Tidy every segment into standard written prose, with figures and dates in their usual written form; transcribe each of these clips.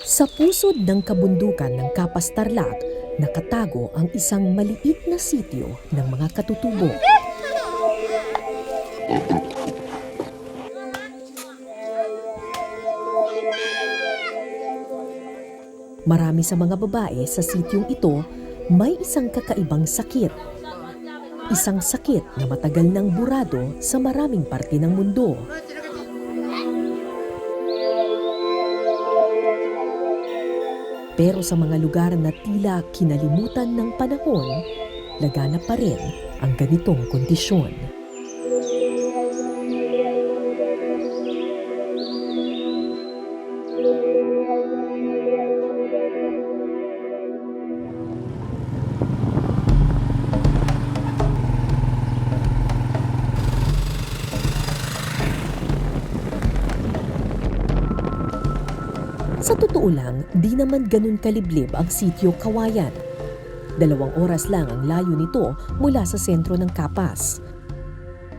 Sa pusod ng kabundukan ng Kapas Tarlac, nakatago ang isang maliit na sityo ng mga katutubo. Marami sa mga babae sa sityong ito may isang kakaibang sakit. Isang sakit na matagal nang burado sa maraming parte ng mundo. Pero sa mga lugar na tila kinalimutan ng panahon, laganap pa rin ang ganitong kondisyon. Sa totoo lang, di naman ganun kaliblib ang sityo Kawayan. 2 oras lang ang layo nito mula sa sentro ng Kapas.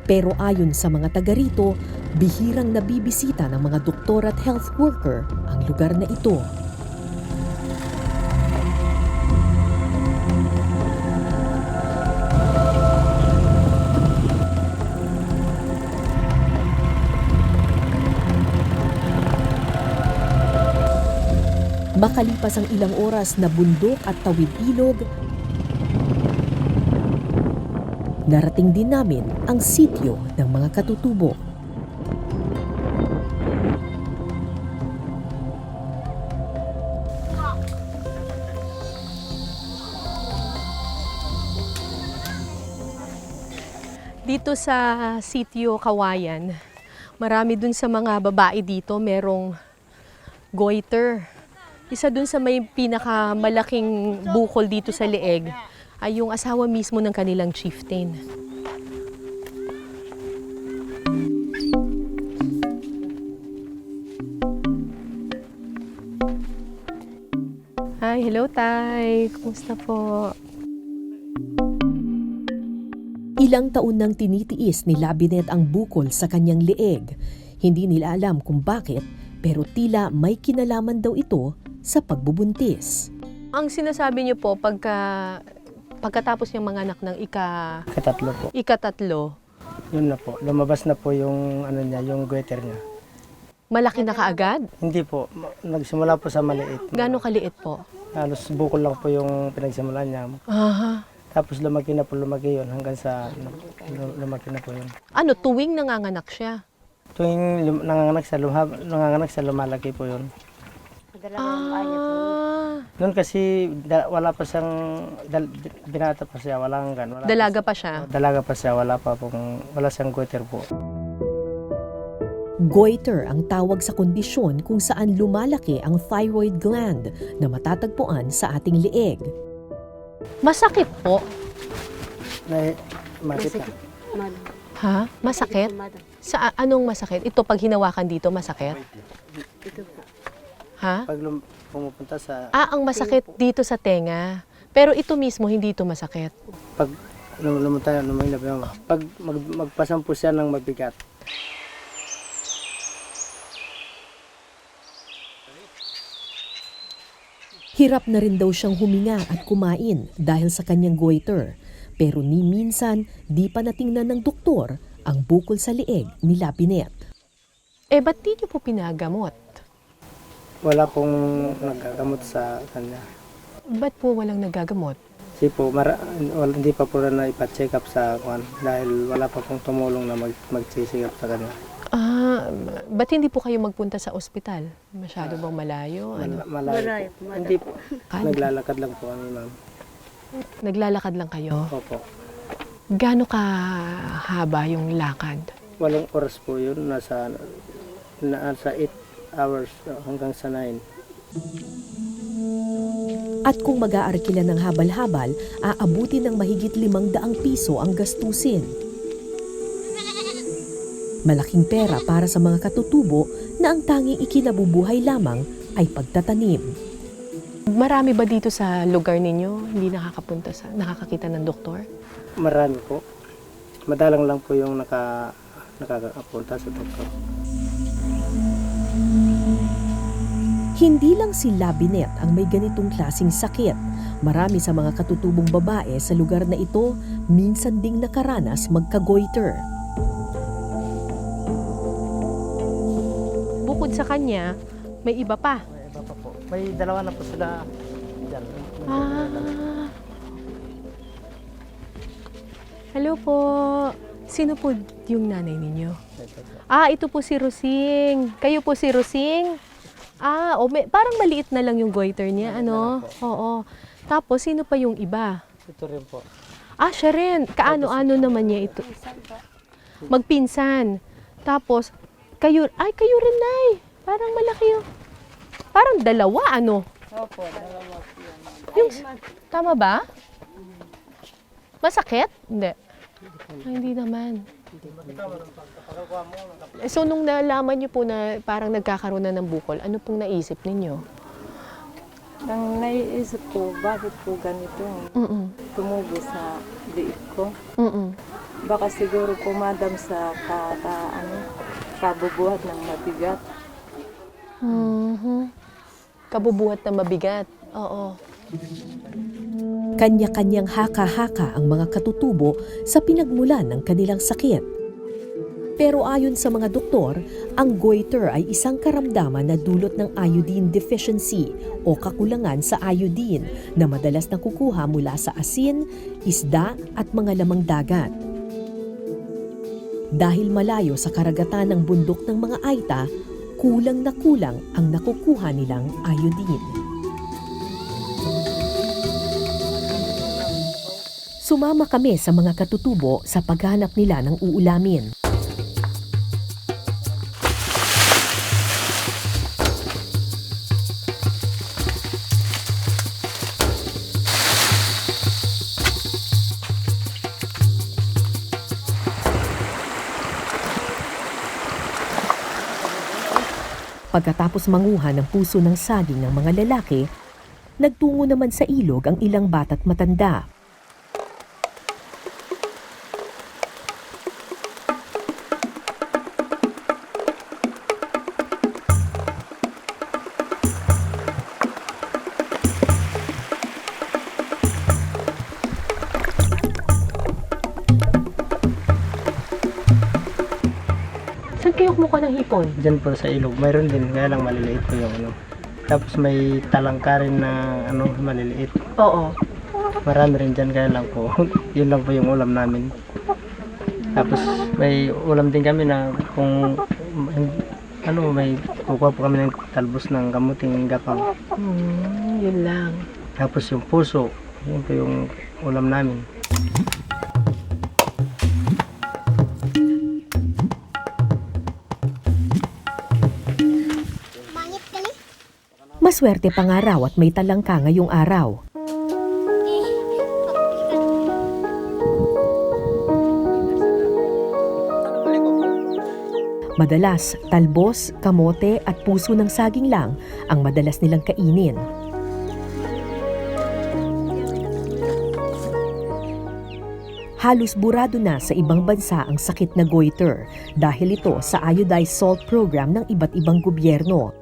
Pero ayon sa mga taga rito, bihirang nabibisita ng mga doktor at health worker ang lugar na ito. Makalipas ang ilang oras na bundok at tawid ilog, narating din namin ang sityo ng mga katutubo. Dito sa sitio Kawayan, marami dun sa mga babae dito merong goiter. Isa dun sa may pinakamalaking bukol dito sa leeg ay yung asawa mismo ng kanilang chieftain. Hi, hello Tay. Kumusta po? Ilang taon nang tinitiis ni Labinet ang bukol sa kanyang leeg. Hindi nila alam kung bakit, pero tila may kinalaman daw ito sa pagbubuntis. Ang sinasabi niyo po pagkatapos niyang manganak ng Ikatatlo po. ikatatlo, Yun na po. Lumabas na po yung yung goiter niya. malaki na kaagad? Hindi po. Nagsimula po sa maliit. Gaano kaliit po? Halos bukol lang po yung pinagsimulan niya. Aha. Tapos lumaki yun hanggang sa lumaki na po yun. Ano, tuwing nanganganak siya? Tuwing nanganganak sa lumalaki po yun. Noon kasi wala pa siyang binata pa siya, Dalaga pa siya? Dalaga pa siya, wala siyang goiter po. Goiter ang tawag sa kondisyon kung saan lumalaki ang thyroid gland na matatagpuan sa ating leeg. Masakit po? Masakit. Ha? Masakit? Sa anong masakit? Ito pag hinawakan dito, masakit? Ito po. Ha? Pag pumupunta sa... Ang masakit dito sa tenga. Pero ito mismo, hindi ito masakit. Pag pag magpasampu siya ng mabigat. Hirap na rin daw siyang huminga at kumain dahil sa kanyang goiter. Pero ni minsan, di pa natingnan ng doktor ang bukol sa leeg ni Labinet. Ba't di niyo po pinagamot? Wala pong nagagamot sa kanya. Ba't po walang nagagamot? Kasi po, hindi pa po na ipa-check up sa kwan dahil wala pa pong tumulong na mag-check up sa kanya. Ba't hindi po kayo magpunta sa ospital? Masyado bang malayo? Malayo po. Hindi po. Naglalakad lang po kami, ma'am. Naglalakad lang kayo? Opo. Gaano kahaba yung lakad? 8 oras po yun. Nasa 8 hours hanggang sa 9. At kung mag-aarkila ng habal-habal, aabuti ng mahigit 500 piso ang gastusin. Malaking pera para sa mga katutubo na ang tanging ikinabubuhay lamang ay pagtatanim. Marami ba dito sa lugar ninyo hindi nakakakita ng doktor? Marami po. Madalang lang po yung nakakapunta sa doktor. Hindi lang si Labinet ang may ganitong klasing sakit. Marami sa mga katutubong babae sa lugar na ito minsan ding nakaranas magka-goiter. Bukod sa kanya, may iba pa. May iba pa po. May dalawa na po sila dyan. Hello po. Sino po yung nanay ninyo? Ito po. Ito po si Rosing. Kayo po si Rosing? Parang maliit na lang yung goiter niya, ano? Oo. Tapos, sino pa yung iba? Ito rin po. Siya rin. Kaano-ano naman niya ito? Magpinsan. Tapos, kayo rin, Nay. Parang malaki yung... Parang dalawa, ano? Opo, dalawa po yan. Yung, tama ba? Masakit? Hindi. Hindi naman. So, nung nalaman niyo po na parang nagkakaroon na ng bukol, ano pong naisip ninyo? Ang naiisip ko, bakit po ganito tumubo sa liit ko? Baka siguro po madam sa kabubuhat ng mabigat. Kabubuhat na mabigat. Oo. Kanya-kanyang haka-haka ang mga katutubo sa pinagmulan ng kanilang sakit. Pero ayon sa mga doktor, ang goiter ay isang karamdaman na dulot ng iodine deficiency o kakulangan sa iodine na madalas nakukuha mula sa asin, isda at mga lamang dagat. Dahil malayo sa karagatan ng bundok ng mga Aita, kulang na kulang ang nakukuha nilang iodine. Sumama kami sa mga katutubo sa paghanap nila ng uulamin. Pagkatapos manguha ng puso ng saging ng mga lalaki, nagtungo naman sa ilog ang ilang bata't matanda. Saan kayo kumuha ng hipon? Diyan po sa ilog. Mayroon din, kaya lang maliliit po yung ano. Tapos may talangka rin na maliliit. Oo. Marami rin dyan, kaya lang po. Yun lang po yung ulam namin. Tapos may ulam din kami na kung may kukuha po kami ng talbos ng kamuting gapang. Yun lang. Tapos yung puso, yun po yung ulam namin. Maswerte pa nga raw at may talangka ngayong araw. Madalas, talbos, kamote at puso ng saging lang ang madalas nilang kainin. Halos burado na sa ibang bansa ang sakit na goiter dahil ito sa iodized salt program ng iba't ibang gobyerno.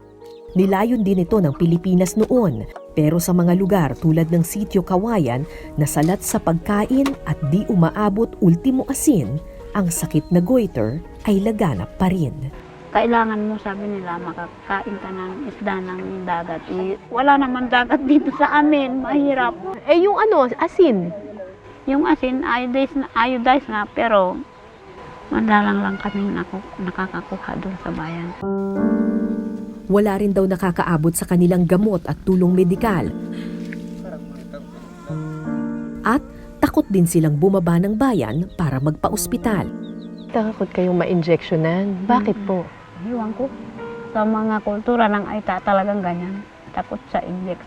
Nilayon din ito ng Pilipinas noon, pero sa mga lugar tulad ng Sitio Kawayan, nasalat sa pagkain at di umaabot ultimo asin, ang sakit na goiter ay laganap pa rin. Kailangan mo, sabi nila, makakain ka ng isda ng dagat. Wala naman dagat dito sa amin, mahirap. Yung asin? Yung asin, iodized na, pero madalang lang kami nakakakuha doon sa bayan. Wala rin daw nakakaabot sa kanilang gamot at tulong medikal. At takot din silang bumaba ng bayan para magpa-ospital. Takot kayong ma-injectionan. Bakit po? Iwan ko. Sa mga kultura ng Aita talagang ganyan. Takot sa inject.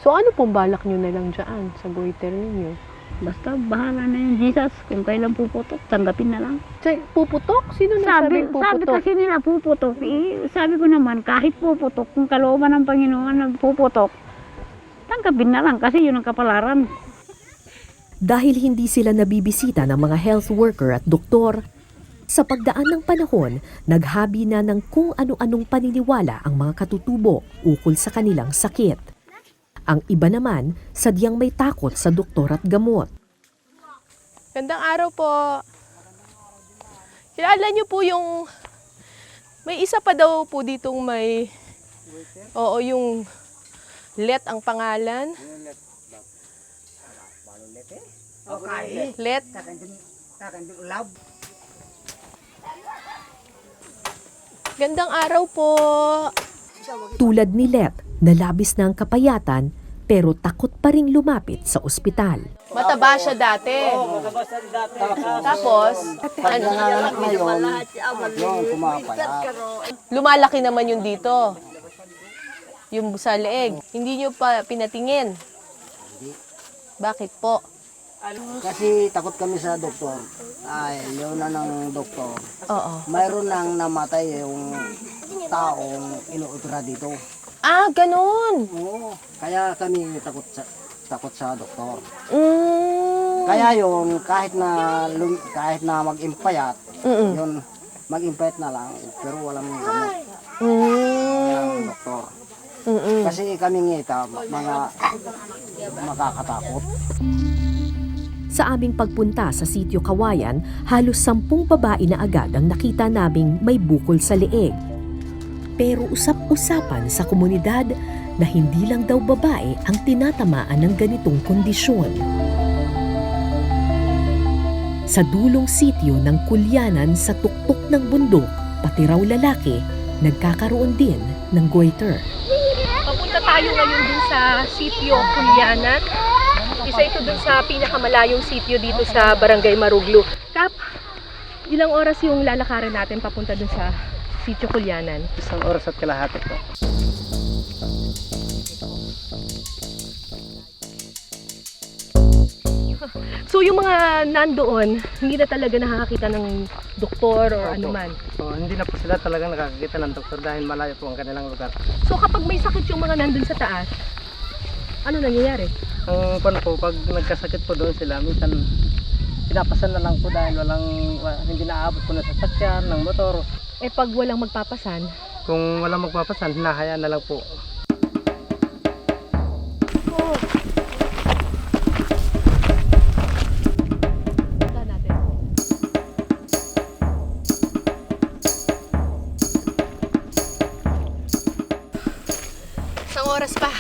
So ano pong balak nyo na lang dyan sa goiter ninyo? Basta bahala na yung Jesus. Kung kailan puputok, tanggapin na lang. Puputok? Sino Sabi nagsabing puputok? kasi nila puputok. Sabi ko naman, kahit puputok, kung kalooban ng Panginoon nagpuputok, tanggapin na lang kasi yun ang kapalaran. Dahil hindi sila nabibisita ng mga health worker at doktor, Sa pagdaan ng panahon, naghabi na ng kung ano-anong paniniwala ang mga katutubo ukol sa kanilang sakit. Ang iba naman, sadyang may takot sa doktor at gamot. Gandang araw po. Kilala niyo po yung... May isa pa daw po ditong may... Oo, yung... Let ang pangalan. Let. Gandang araw po. Tulad ni Let, nalabis na ang kapayatan pero takot pa ring lumapit sa ospital. Mataba siya dati. Tapos, lumalaki naman yun dito. Yung sa leeg. Hindi nyo pa pinatingin. Bakit po? Kasi takot kami sa doktor. Ay, yun na ng doktor. Oo. Mayroon nang namatay yung taong inuupira dito. Ah, ganun. Oo, kaya kami takot sa doktor. Mm. Kaya yun, kahit na mag-impayat, yun, mag-impayat na lang, pero walang gamot ng doktor. Kasi kami ngita, mga makakatakot. Sa aming pagpunta sa sitio Kawayan, halos 10 babae na agad ang nakita naming may bukol sa leeg. Pero usap-usapan sa komunidad na hindi lang daw babae ang tinatamaan ng ganitong kondisyon. Sa dulong sitio ng Kulyanan sa tuktok ng bundok, pati raw lalaki, nagkakaroon din ng goiter. Papunta tayo ngayon dun sa sitio Kulyanan. Isa ito dun sa pinakamalayong sitio dito sa Barangay Maruglu. Kap, ilang oras yung lalakarin natin papunta dun sa sitio Kulyanan? 1 oras at kalahati po. So yung mga nandoon, hindi na talaga nakakakita ng doktor or anuman. So hindi na po sila talagang nakakakita ng doktor dahil malayo po ang kanilang lugar. So kapag may sakit yung mga nandun sa taas, ano nangyayari? Ang paano po, pag nagkasakit po doon sila, minsan pinapasan na lang po dahil hindi naaabot po na sa sasakyan, ng motor. Eh pag walang magpapasan, Kung walang magpapasan, hinahayaan na lang po. punta natin. Isang oras pa.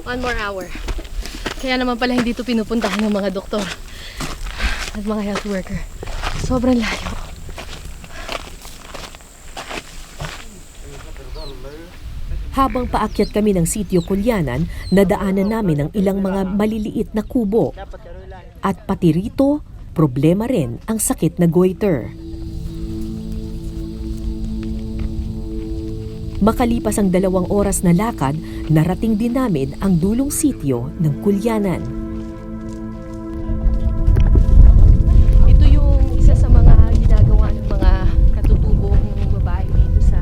1 more hour. Kaya naman pala hindi ito pinupuntahan ng mga doktor at mga health worker. Sobrang layo. Habang paakyat kami ng sitio Kulyanan, nadaanan namin ang ilang mga maliliit na kubo. At pati rito, problema rin ang sakit na goiter. Makalipas ang 2 oras na lakad, narating din namin ang dulong sitio ng Kulyanan. Ito yung isa sa mga ginagawa ng mga katutubong babae dito sa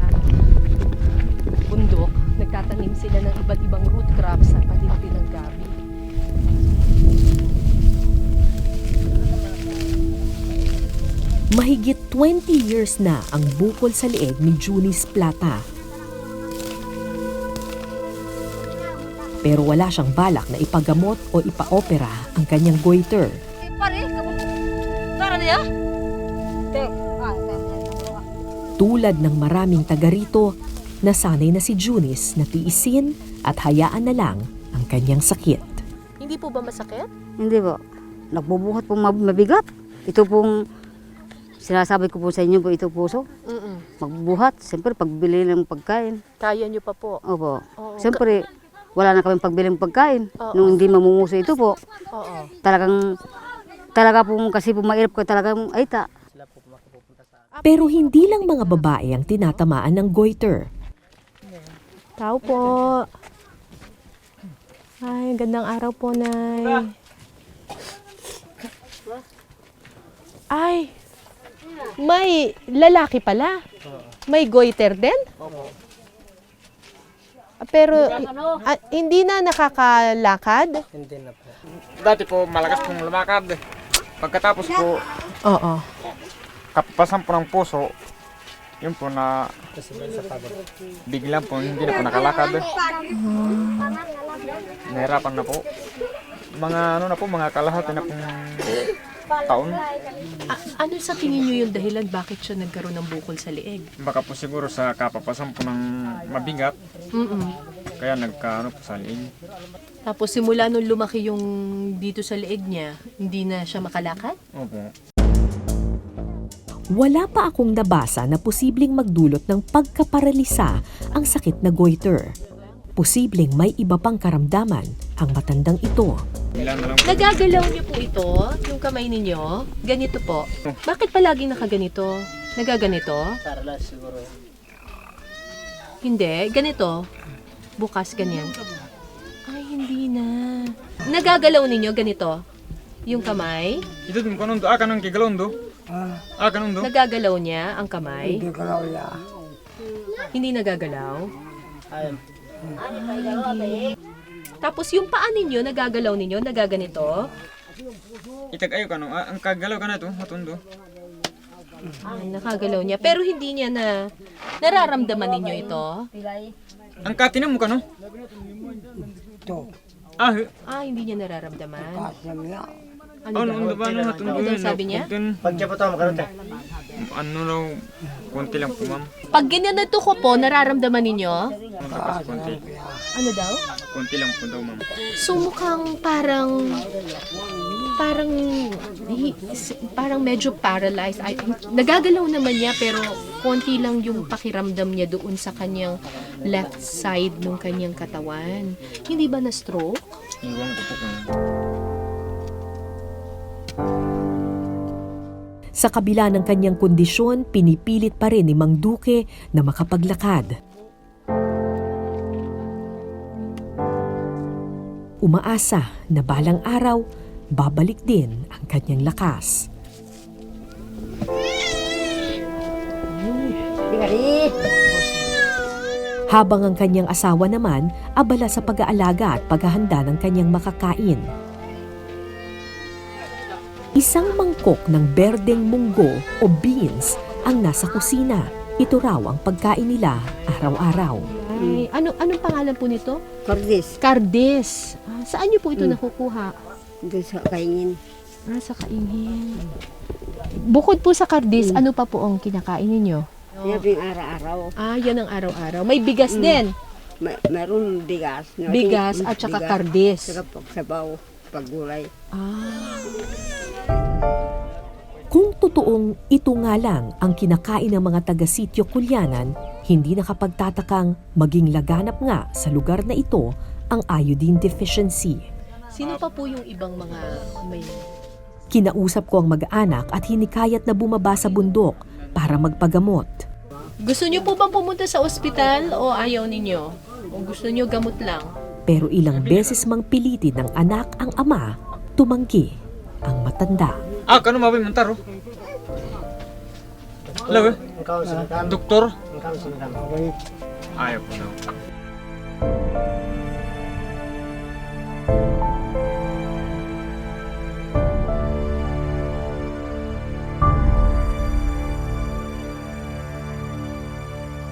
bundok. Nagtatanim sila ng iba't ibang root crops at pati ng gabi. Mahigit 20 years na ang bukol sa leeg ni Junis Plata. Pero wala siyang balak na ipagamot o ipaopera ang kanyang goiter. Tulad ng maraming taga rito, nasanay na si Junis na tiisin at hayaan na lang ang kanyang sakit. Hindi po ba masakit? Hindi po. Nagbubuhat po mabigat. Ito pong sinasabi ko po sa inyo po, ito puso. Magbubuhat. Siyempre, pagbili ng pagkain. Kaya niyo pa po. Opo. Oo. Siyempre, wala na kaming pagbili ng pagkain. Oo. Nung hindi mamunguso ito po, Oo. talaga pong kasi po mairap ko talagang aita. Pero hindi lang mga babae ang tinatamaan ng goiter. Tao po. Ay, gandang araw po, Nay. Ay, may lalaki pala. May goiter din? Pero hindi na nakakalakad? Hindi na po. Dati po malakas pong lumakad. Pagkatapos po, Oo. kapapasan po ng puso, yun po na biglang po hindi na po nakalakad. Nahirapan na po. Mga ano na po, mga kalahati na pong taon. Ano sa tingin niyo yung dahilan bakit siya nagkaroon ng bukol sa leeg? Baka po siguro sa kapapasan po ng mabigat, kaya nagkaano po sa liig. Tapos simula nung lumaki yung dito sa leeg niya, hindi na siya makalakad? Opo. Wala pa akong nabasa na posibleng magdulot ng pagkaparalisa ang sakit na goiter. Posibleng may iba pang karamdaman ang matandang ito. Ilan na lang. Nagagalaw niyo po ito, yung kamay ninyo? Ganito po. Bakit palaging nakaganito? Nagaganito? Paralyze siguro. Hindi, ganito. Bukas ganyan. Ay, hindi na. Nagagalaw ninyo ganito? Yung kamay? Ito din ko nung kanang kigalon do. Kanong do. Nagagalaw niya ang kamay? Hindi ko raw ya. Hindi nagagalaw? Ayun. Tapos yung paa ninyo, nagagalaw ninyo, nagaganito? Itag ayo kanong ang kagalaw ka na to, matundo. Nakagalaw niya. Pero hindi niya na nararamdaman ninyo ito? Ang katinam mo ka no? Ito. Hindi niya nararamdaman. Kasya niya. Ano daw? ba no matundo? Ano daw sabi niya? Pag siya po ito, makaroon tayo. Ano raw, konti lang po ma'am. Pag ginanito ko po, nararamdaman ninyo? Konti. Ano daw? Konti lang po daw ma'am. So mukhang parang medyo paralyzed. Nagagalaw naman niya pero konti lang yung pakiramdam niya doon sa kanyang left side ng kanyang katawan. Hindi ba na stroke? Iwan ko po kung Sa kabila ng kanyang kondisyon, pinipilit pa rin ni Mang Duque na makapaglakad. Umaasa na balang araw, babalik din ang kanyang lakas. Habang ang kanyang asawa naman, abala sa pag-aalaga at paghahanda ng kanyang makakain. Isang mangkok ng berdeng munggo o beans ang nasa kusina. Ito raw ang pagkain nila araw-araw. Ay, anong pangalan po nito? Kardis, Kardes. Saan niyo po ito nakukuha? doon sa kaingin. Sa kaingin. Bukod po sa kardis, ano pa po ang kinakain ninyo? Yan yung araw-araw. Yan ang araw-araw. May bigas din. Meron bigas. Bigas at saka kardis. Saka sabaw, paggulay. Kung totoong ito nga lang ang kinakain ng mga taga-sitio Kulyanan, hindi nakapagtatakang maging laganap nga sa lugar na ito ang iodine deficiency. Sino pa po yung ibang mga may... Kinausap ko ang mag-anak at hinikayat na bumaba sa bundok para magpagamot. Gusto niyo po bang pumunta sa ospital o ayaw ninyo? O gusto niyo gamot lang? Pero ilang beses mang pilitin ng anak ang ama, tumanggi ang matanda. kanong mabay mantaro? Hello, Ang kaon sa doktor? Ang kaon sa Ayaw po daw.